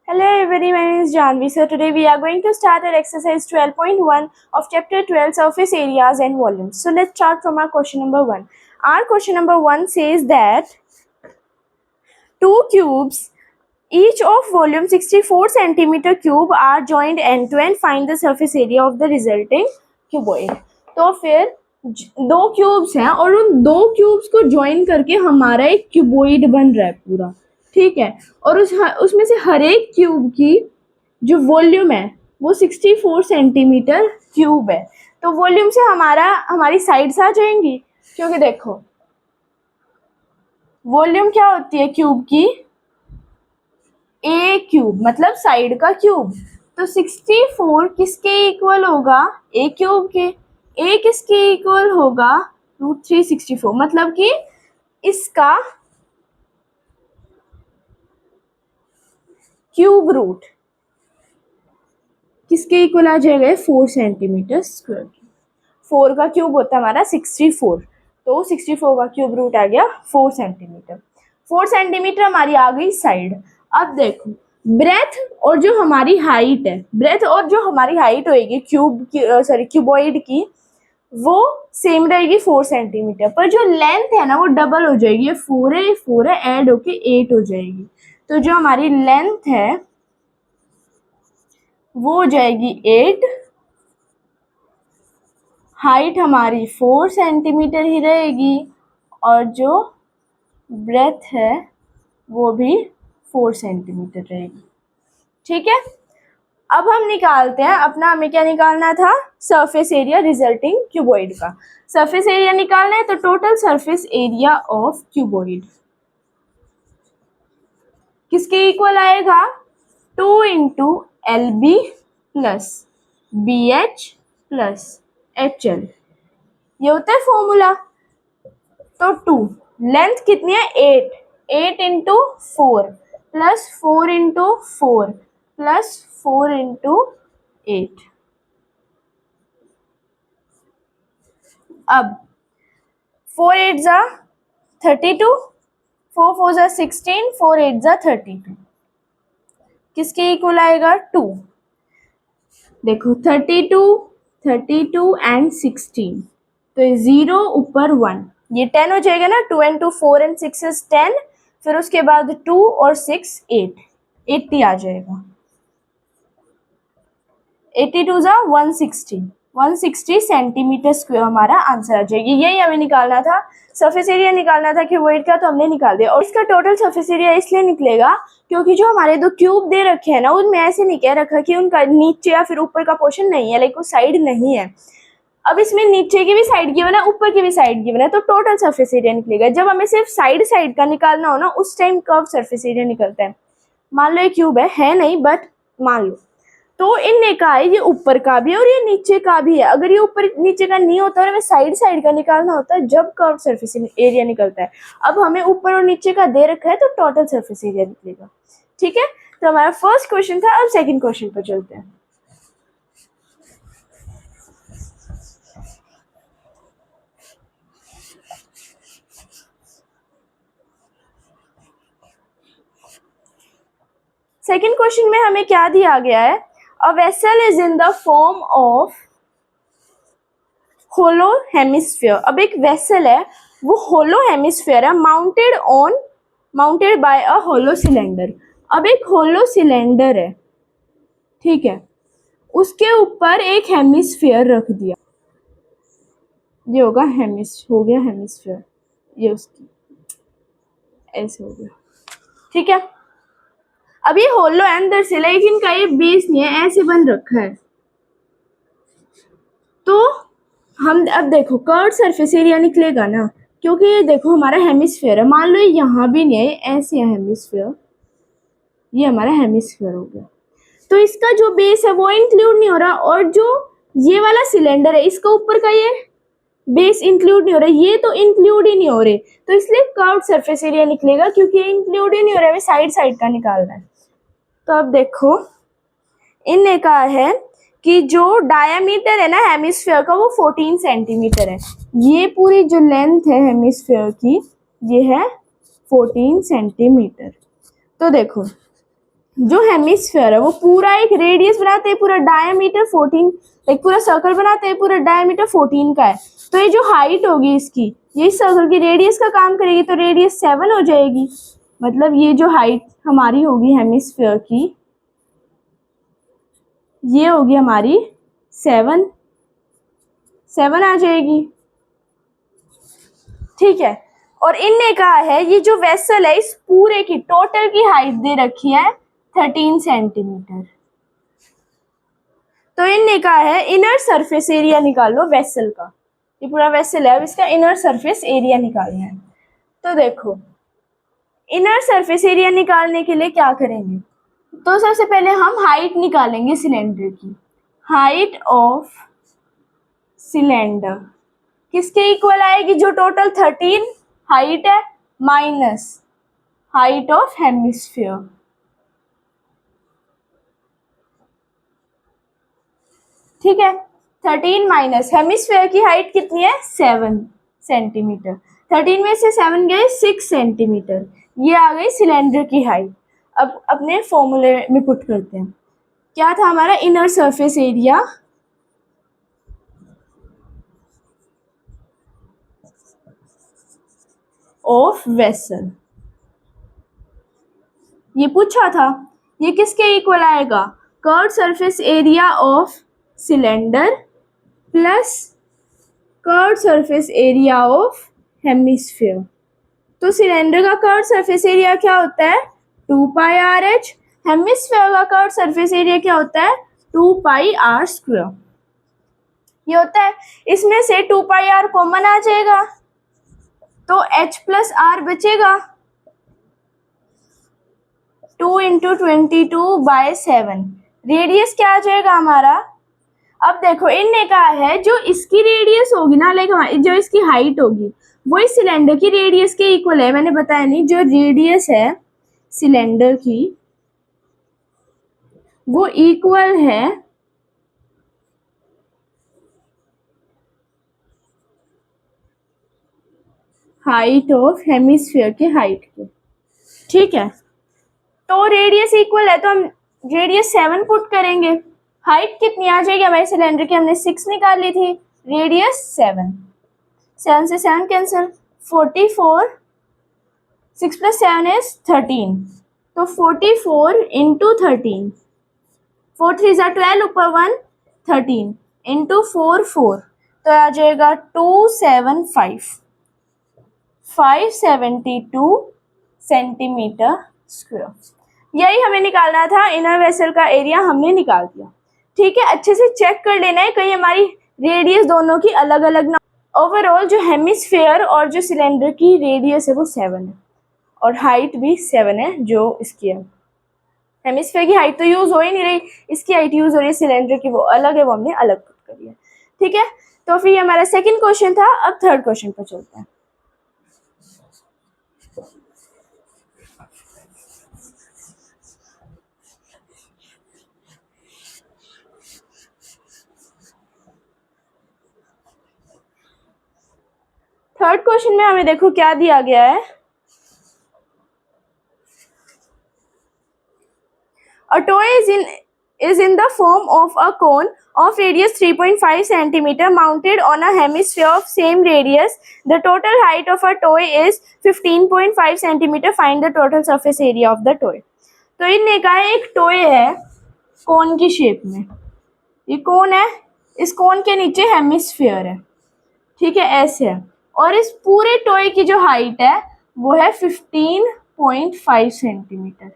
Hello everybody, my name is Janvi. So today we are going to start our exercise 12.1 of chapter 12 surface areas and volumes. So let's start from our question number 1. Our question number 1 says that two cubes each of volume 64 centimeter cube are joined end to end. Find the surface area of the resulting cuboid. तो फिर दो cubes हैं और उन दो cubes को join करके हमारा एक क्यूबॉइड बन रहा है पूरा, ठीक है। और उसमें से हर एक क्यूब की जो वॉल्यूम है वो 64 सेंटीमीटर क्यूब है। तो वॉल्यूम से हमारी साइड्स आ जाएंगी, क्योंकि देखो वॉल्यूम क्या होती है क्यूब की, ए क्यूब मतलब साइड का क्यूब। तो 64 किसके इक्वल होगा, ए क्यूब के। ए किसके इक्वल होगा, √364, मतलब कि इसका क्यूब रूट किसके इक्वल आ जाएगा, 4 सेंटीमीटर स्क्वायर। 4 का क्यूब होता है हमारा 64, तो 64 का क्यूब रूट आ गया 4 सेंटीमीटर। 4 सेंटीमीटर हमारी आ गई साइड। अब देखो ब्रेथ और जो हमारी हाइट है, ब्रेथ और जो हमारी हाइट होगी क्यूबॉइड की, वो सेम रहेगी 4 सेंटीमीटर, पर जो लेंथ है ना वो डबल हो जाएगी। ये 4 है ऐड होके 8 हो जाएगी। तो जो हमारी लेंथ है वो हो जाएगी 8, हाइट हमारी 4 सेंटीमीटर ही रहेगी, और जो ब्रेथ है वो भी 4 सेंटीमीटर रहेगी, ठीक है। अब हम निकालते हैं अपना, हमें क्या निकालना था, सरफेस एरिया रिजल्टिंग क्यूबॉइड का। सरफेस एरिया निकालना है तो total surface area of cuboid किसके इक्वल आएगा, 2 into LB plus BH plus HL, ये होता है फॉर्मूला। तो 2, लेंथ कितनी है 8 into 4 plus 4 into 4 plus 4 into 8। अब 4 8 जा 32, 4 4 जा 16, 4 8 जा 32, किसके इक्वल आएगा 2। देखो 32 एंड 16, तो 0 ऊपर 1, ये 10 हो जाएगा ना। 2 and 2 4 and 6 is 10, फिर उसके बाद 2 और 6 8, 80 आ जाएगा। 82 जा 160 सेंटीमीटर स्क्वायर हमारा आंसर आ जाएगी। यही हमें निकालना था, सरफेस एरिया निकालना था क्यूबॉइड का, तो हमने निकाल दिया। और इसका टोटल सरफेस एरिया इसलिए निकलेगा क्योंकि जो हमारे दो क्यूब दे रखे हैं ना, उनमें ऐसे नहीं कह रखा कि उनका नीचे या फिर ऊपर का पोर्शन नहीं है, लाइक वो साइड नहीं है। अब इसमें नीचे की भी साइड गिवन है, ऊपर की भी साइड गिवन है, तो टोटल सरफेस एरिया निकलेगा। जब हमें सिर्फ साइड का निकालना हो ना, उस टाइम कर्व सरफेस एरिया निकलता है। मान लो ये क्यूब है नहीं, बट मान लो, तो इनने कहा है ये ऊपर का भी है और ये नीचे का भी है। अगर ये ऊपर नीचे का नहीं होता और हमें साइड का निकालना होता है जब कर्व सरफेस एरिया निकलता है। अब हमें ऊपर और नीचे का दे रखा है तो टोटल सरफेस एरिया निकलेगा, ठीक है। तो हमारा फर्स्ट क्वेश्चन था। अब सेकंड क्वेश्चन पर चलते हैं। सेकंड क्वेश्चन में हमें क्या दिया गया है, a vessel is in the form of hollow hemisphere. अब एक वेसल है वो होलो हेमिस्फीयर है, mounted by a hollow cylinder. अब एक होलो सिलेंडर है, ठीक है, उसके ऊपर एक हेमिस्फीयर रख दिया, ये होगा हो गया हेमिस्फीयर, ये उसकी ऐसे हो गया, ठीक है। अब ये होलो है अंदर से, लेकिन इनका ये बेस नहीं है, ऐसे बन रखा है। तो हम अब देखो कर्व्ड सरफेस एरिया निकलेगा ना, क्योंकि ये देखो हमारा हेमिस्फीयर है। मान लो यहाँ भी नहीं है, ऐसे है हेमिस्फीयर, ये हमारा हेमिस्फीयर हो गया। तो इसका जो बेस है वो इंक्लूड नहीं हो रहा, और जो ये वाला सिलेंडर है इसका ऊपर का ये बेस इंक्लूड नहीं हो रहा, ये तो इंक्लूड ही नहीं हो रहे, तो इसलिए कर्व्ड सरफेस एरिया निकलेगा, क्योंकि ये इंक्लूड ही नहीं हो रहा है, हमें साइड का निकालना है। तो अब देखो इनने कहा है कि जो डायामीटर है ना हेमिस्फीयर का वो 14 सेंटीमीटर है। ये पूरी जो लेंथ है हेमिस्फीयर की ये है 14 सेंटीमीटर। तो देखो जो हेमिस्फेयर है वो पूरा एक रेडियस बनाते हैं, पूरा डायमीटर 14, एक पूरा सर्कल बनाते हैं, पूरा डायमीटर 14 का है। तो ये जो हाइट होगी इसकी, ये सर्कल की रेडियस का काम करेगी, तो रेडियस 7 हो जाएगी। मतलब ये जो हाइट हमारी होगी हेमिस्फेयर की, ये होगी हमारी 7 आ जाएगी। ठीक है। और इनने कहा है ये जो वेसल है इस पूरे की टोटल की हाइट दे रखी है 13 सेंटीमीटर। तो इनने कहा है इनर सरफेस एरिया निकाल लो वेसल का। ये पूरा वेसल है, अब इसका इनर सरफेस एरिया निकालना है। तो देखो, इनर सरफेस एरिया निकालने के लिए क्या करेंगे, तो सबसे पहले हम हाइट निकालेंगे सिलेंडर की। हाइट ऑफ सिलेंडर किसके इक्वल आएगी, जो टोटल 13 हाइट है माइनस हाइट ऑफ हेमिस्फीयर। ठीक है, 13 माइनस हेमिस्फीयर की हाइट कितनी है 7 सेंटीमीटर। 13 में से 7 गए 6 सेंटीमीटर। ये आ गई सिलेंडर की हाइट। अब अपने फॉर्मूले में पुट करते हैं। क्या था हमारा inner surface area of vessel, ये पूछा था। ये किसके इक्वल आएगा, curve surface area of cylinder plus curve surface area of hemisphere. तो सिलेंडर का कर्व सरफेस एरिया क्या होता है 2 पाई आर एच। हेमिस्फीयर का कर्व सरफेस एरिया क्या होता है 2 पाई आर स्क्वायर। ये होता है, इसमें से 2 पाई आर कॉमन आ जाएगा तो h प्लस आर बचेगा 2 इंटू 22/7। रेडियस क्या आ जाएगा हमारा। अब देखो इनने कहा है जो इसकी रेडियस होगी ना, लाइक जो इसकी हाइट होगी वो इस सिलेंडर की रेडियस के इक्वल है। मैंने बताया नहीं, जो रेडियस है सिलेंडर की वो इक्वल है हाइट ऑफ हेमिस्फीयर के हाइट के। ठीक है, तो रेडियस इक्वल है तो हम रेडियस 7 पुट करेंगे। हाइट कितनी आ जाएगी हमारे सिलेंडर की, हमने 6 निकाल ली थी, रेडियस 7। 7 से 7 कैंसिल, 44, 6 प्लस 7 इज 13। तो 44 इंटू 13, 4 3 ज़ा 12 ऊपर 1 13 इंटू 4 4, तो आ जाएगा 572 सेंटीमीटर स्क्वायर। यही हमें निकालना था, इनर वेसल का एरिया हमने निकाल दिया। ठीक है, अच्छे से चेक कर लेना है कहीं हमारी रेडियस दोनों की अलग अलग ना। ओवरऑल जो हेमिस्फेयर और जो सिलेंडर की रेडियस है वो 7 है और हाइट भी 7 है जो इसकी है। हेमिस्फेयर की हाइट तो यूज हो ही नहीं रही, इसकी हाइट यूज हो रही है, सिलेंडर की वो अलग है, वो हमने अलग पुट करी है। ठीक है, तो फिर हमारा सेकंड क्वेश्चन था। अब थर्ड क्वेश्चन पर चलते हैं। थर्ड क्वेश्चन में हमें देखो क्या दिया गया है। A toy is in the form of a cone of radius 3.5 centimeter mounted on a hemisphere of same radius. The total height of a toy is 15.5 centimeter. Find the total surface area of the toy. तो इनने कहा एक toy है कोन की shape में, ये कोन है, इस कोन के नीचे हेमिस्फीयर है। ठीक है, ऐसे है, और इस पूरे टॉय की जो हाइट है वो है 15.5 सेंटीमीटर।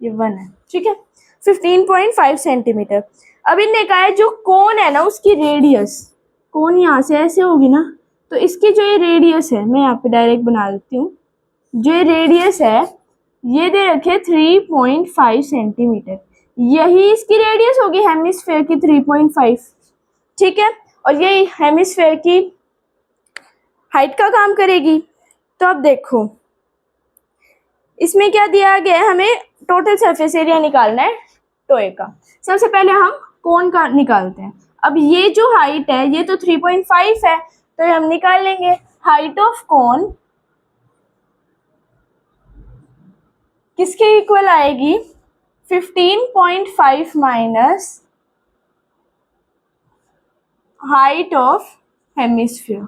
ये 1 है। ठीक है, 15.5 सेंटीमीटर। अब इनने कहा है जो कोन है ना उसकी रेडियस, कोन यहाँ से ऐसे होगी ना, तो इसकी जो ये रेडियस है मैं यहाँ पे डायरेक्ट बना देती हूँ। जो रेडियस है ये दे रखे 3.5 सेंटीमीटर, यही इसकी रेडियस होगी हेमिस्फेयर की 3.5। ठीक है, और ये हेमिस्फेयर की हाइट का काम करेगी। तो अब देखो इसमें क्या दिया गया है, हमें टोटल सरफेस एरिया निकालना है टॉय का। सबसे पहले हम कोन का निकालते हैं। अब ये जो हाइट है ये तो 3.5 है, तो हम निकाल लेंगे हाइट ऑफ कोन किसके इक्वल आएगी 15.5 माइनस हाइट ऑफ हेमिस्फीयर।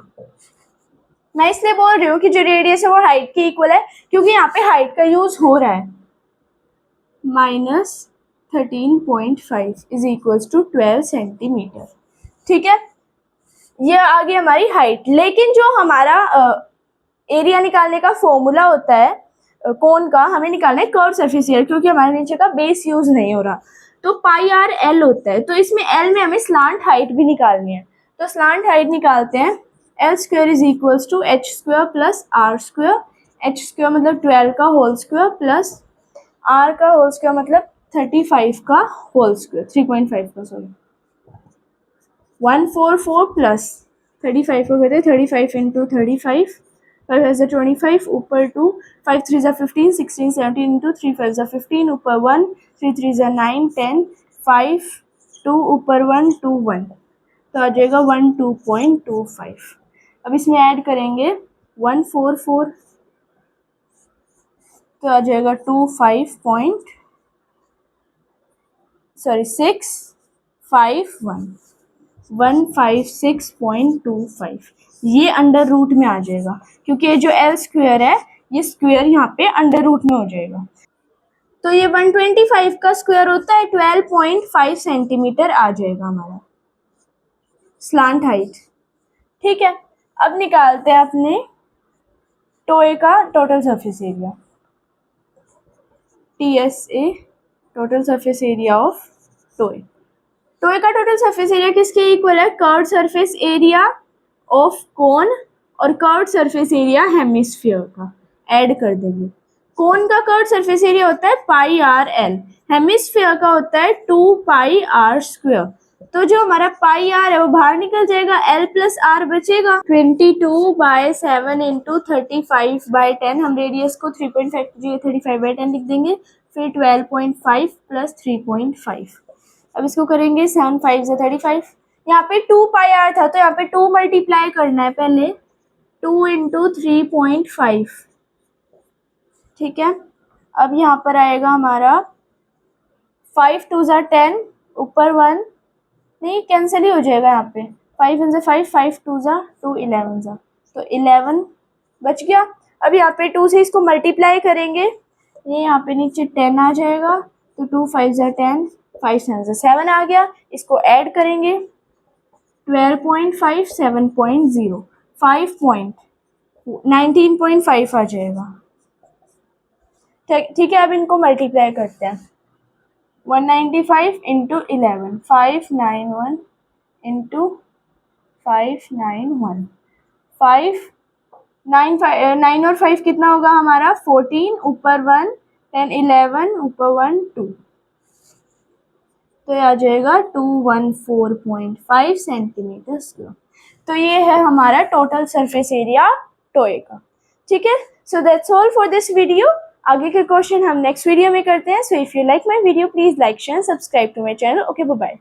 मैं इसलिए बोल रही हूँ कि जो रेडियस है वो हाइट के इक्वल है, क्योंकि यहाँ पे हाइट का यूज हो रहा है। Minus 13.5 is equals to 12 centimetre. ठीक है, ये आ गई हमारी हाइट। लेकिन जो हमारा एरिया निकालने का फॉर्मूला होता है कोन का, हमें निकालना है कर्व सरफेस एरिया, क्योंकि हमारे नीचे का बेस यूज नहीं हो रहा। तो पाई आर एल होता है, तो इसमें एल में हमें स्लांट हाइट भी निकालनी है। तो स्लांट हाइट निकालते हैं। L square is equals to H square plus R square. H square मतलब 12 का होल स्क्वायर प्लस आर का होल स्क्वायर मतलब 35 का होल स्क्वायर, 3.5 का, सॉरी। 144 प्लस 35 को कहते हैं 35 इंटू 35, 5 है 25 ऊपर 2, 5 3 जा 15, 16 17 इंटू 3 5 जा 15 ऊपर 1, 3 3 जा 9 10, 5 2 ऊपर 1 2 1, तो आ जाएगा 12.25। अब इसमें ऐड करेंगे 144, तो आ जाएगा 156.25, ये अंडर रूट में आ जाएगा, क्योंकि ये जो एल स्क्वायर है ये स्क्वायर यहाँ पे अंडर रूट में हो जाएगा। तो ये 125 का स्क्वायर होता है 12.5 सेंटीमीटर आ जाएगा हमारा स्लांट हाइट। ठीक है, अब निकालते हैं अपने टोए का total surface area. TSA, total surface area of toy. Toy का टोटल सरफेस एरिया किसके इक्वल है? Curved surface area of cone और कर्व्ड सरफेस एरिया हेमिस्फीयर का ऐड कर देंगे। कोन का कर्व्ड सरफेस एरिया होता है पाई आर एल, हेमिस्फीयर का होता है 2 पाई आर स्क्वायर। तो जो हमारा पाई आर है वो बाहर निकल जाएगा, एल प्लस आर बचेगा। 22/7 इंटू 35/10, हम रेडियस को 3.5 की जगह 35/10 लिख देंगे, फिर 12.5 प्लस 3.5। अब इसको करेंगे 7 5 से 35, यहाँ पे 2 पाई आर था तो यहाँ पे 2 मल्टीप्लाई करना है पहले, 2 इंटू 3.5। ठीक है, अब यहाँ पर आएगा हमारा 5 2 जा 10 ऊपर 1, नहीं कैंसिल ही हो जाएगा यहाँ पे, 5 1 जा 5, 5 2 जा 2, 11 जा, तो 11 बच गया। अब यहाँ पे 2 से इसको मल्टीप्लाई करेंगे, ये यहाँ पे नीचे 10 आ जाएगा, तो 2 5 जा 10, 5 7 जा 7 आ गया। इसको ऐड करेंगे 12.5 7.0, 19.5 आ जाएगा। ठीक है, अब इनको मल्टीप्लाई करते हैं। 195 इंटू 11, 591 इंटू 591, 9 और 5 कितना होगा हमारा? 14 ऊपर 1 10 11 ऊपर 1 2, तो ये आ जाएगा 214.5 सेंटीमीटर स्क्वायर। तो ये है हमारा टोटल सरफेस एरिया टोए का। ठीक है, so that's all for this video. आगे के क्वेश्चन हम नेक्स्ट वीडियो में करते हैं। So if you like my video please like share subscribe to my channel. Okay, bye bye.